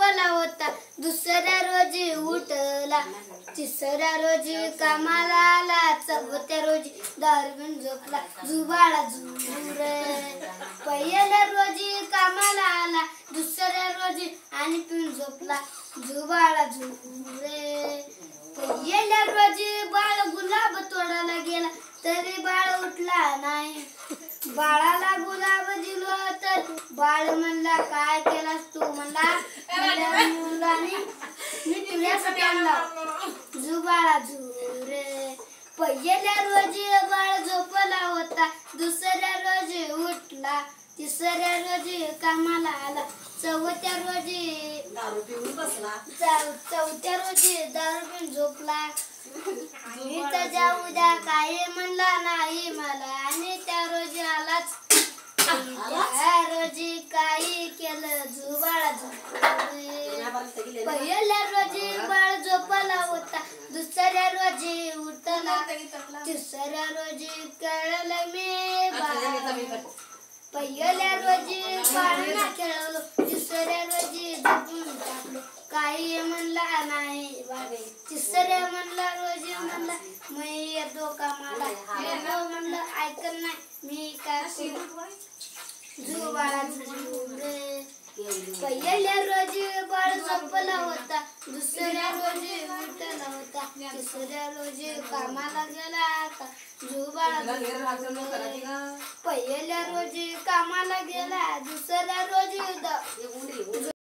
झोपला होता दुसऱ्या रोजी उठला तिसऱ्या रोजी कामाला आला चौथ्या रोजी दारू पिऊन झोपला जुबाळा झुर पहिल्या रोजी कामाला आला दुसऱ्या रोजी आणि पिऊन झोपला जुबाळा झुर पहिल्या रोजी बाळ गुलाब तोडायला गेला तरी बाळ उठला नाही बाळाला गुलाब दिलो तर बाळ म्हणला काय केलास तू म्हणला मुलाने मी तुझ्यासाठी आणला जुबाळा झुर पहिल्या रोजी बाळ झोपला होता दुसऱ्या रोजी उठला तिसऱ्या रोजी कामाला आला चौथ्या रोजी दारू पिऊन बसला चौथ्या रोजी दारू पिऊन झोपला मी त्याच्या उद्या काही म्हणला नाही मला आणि त्या रोजी आलाच त्या रोजी काही केलं जुबाळा पहिल्या रोजी बाळ झोपला होता दुसऱ्या रोजी उठला तिसऱ्या रोजी कळलं मी पहिल्या रोजी बाळाला खेळवलो तिसऱ्या रोजी झोपून टाकलो काही म्हणला नाही बाबे तिसऱ्या म्हणला रोजी म्हणला मी येतो कामाला म्हणलं ऐकत नाही मी काय जुबाळा झुर पहिल्या रोजी बाळ झोपला होता दुसऱ्या रोजी उठला होता तिसऱ्या रोजी कामाला गेला आता जुबाळा पहिल्या रोजी कामाला गेला दुसऱ्या रोजी